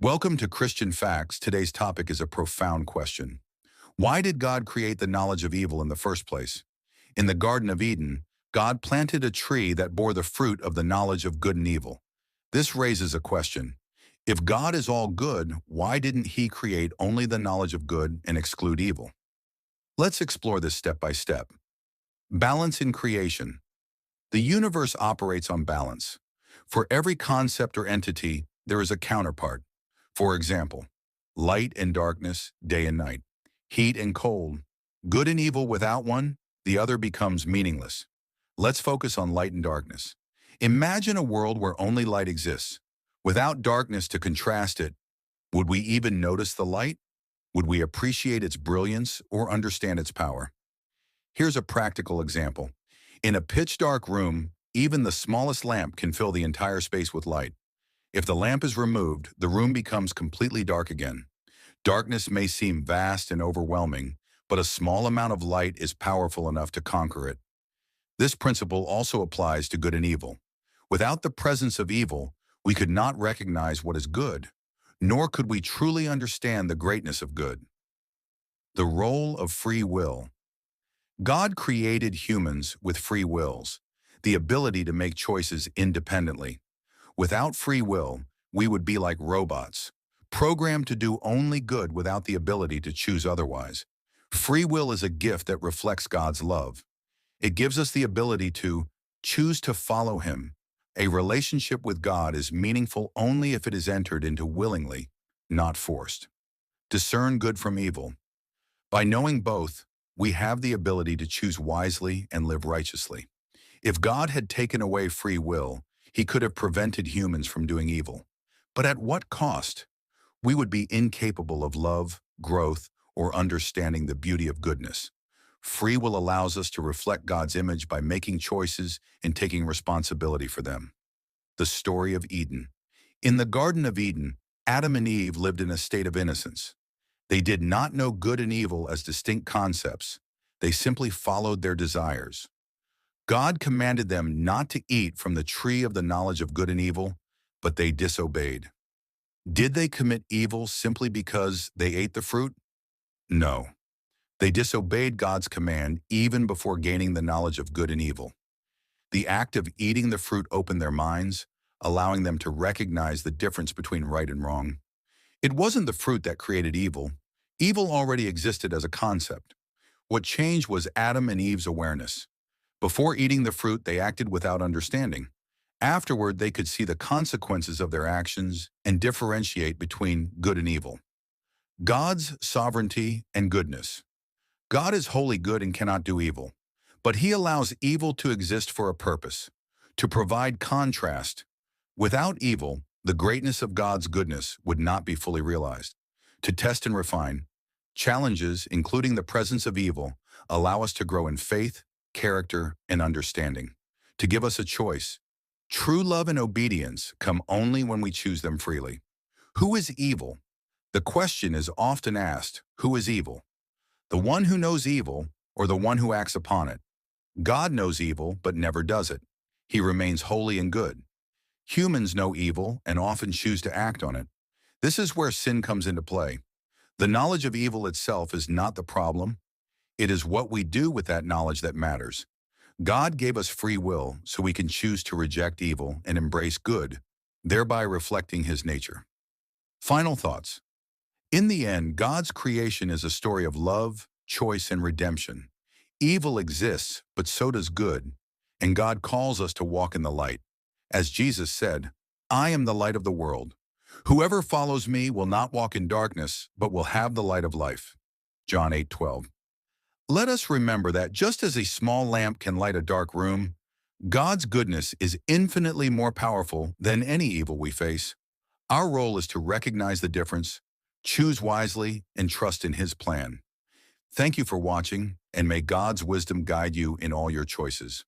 Welcome to Christian Facts. Today's topic is a profound question. Why did God create the knowledge of evil in the first place? In the Garden of Eden, God planted a tree that bore the fruit of the knowledge of good and evil. This raises a question. If God is all good, why didn't He create only the knowledge of good and exclude evil? Let's explore this step by step. Balance in creation. The universe operates on balance. For every concept or entity, there is a counterpart. For example, light and darkness, day and night, heat and cold, good and evil. Without one, the other becomes meaningless. Let's focus on light and darkness. Imagine a world where only light exists. Without darkness to contrast it, would we even notice the light? Would we appreciate its brilliance or understand its power? Here's a practical example. In a pitch-dark room, even the smallest lamp can fill the entire space with light. If the lamp is removed, the room becomes completely dark again. Darkness may seem vast and overwhelming, but a small amount of light is powerful enough to conquer it. This principle also applies to good and evil. Without the presence of evil, we could not recognize what is good, nor could we truly understand the greatness of good. The role of free will. God created humans with free wills, the ability to make choices independently. Without free will, we would be like robots, programmed to do only good without the ability to choose otherwise. Free will is a gift that reflects God's love. It gives us the ability to choose to follow Him. A relationship with God is meaningful only if it is entered into willingly, not forced. Discern good from evil. By knowing both, we have the ability to choose wisely and live righteously. If God had taken away free will, He could have prevented humans from doing evil. But at what cost? We would be incapable of love, growth, or understanding the beauty of goodness. Free will allows us to reflect God's image by making choices and taking responsibility for them. The story of Eden. In the Garden of Eden, Adam and Eve lived in a state of innocence. They did not know good and evil as distinct concepts. They simply followed their desires. God commanded them not to eat from the tree of the knowledge of good and evil, but they disobeyed. Did they commit evil simply because they ate the fruit? No. They disobeyed God's command even before gaining the knowledge of good and evil. The act of eating the fruit opened their minds, allowing them to recognize the difference between right and wrong. It wasn't the fruit that created evil. Evil already existed as a concept. What changed was Adam and Eve's awareness. Before eating the fruit, they acted without understanding. Afterward, they could see the consequences of their actions and differentiate between good and evil. God's sovereignty and goodness. God is wholly good and cannot do evil, but He allows evil to exist for a purpose, to provide contrast. Without evil, the greatness of God's goodness would not be fully realized. To test and refine, challenges, including the presence of evil, allow us to grow in faith, character, and understanding, to give us a choice. True love and obedience come only when we choose them freely. Who is evil? The question is often asked, who is evil? The one who knows evil or the one who acts upon it? God knows evil but never does it. He remains holy and good. Humans know evil and often choose to act on it. This is where sin comes into play. The knowledge of evil itself is not the problem. It is what we do with that knowledge that matters. God gave us free will so we can choose to reject evil and embrace good, thereby reflecting His nature. Final thoughts. In the end, God's creation is a story of love, choice, and redemption. Evil exists, but so does good, and God calls us to walk in the light. As Jesus said, "I am the light of the world. Whoever follows me will not walk in darkness, but will have the light of life." John 8:12. Let us remember that just as a small lamp can light a dark room, God's goodness is infinitely more powerful than any evil we face. Our role is to recognize the difference, choose wisely, and trust in His plan. Thank you for watching, and may God's wisdom guide you in all your choices.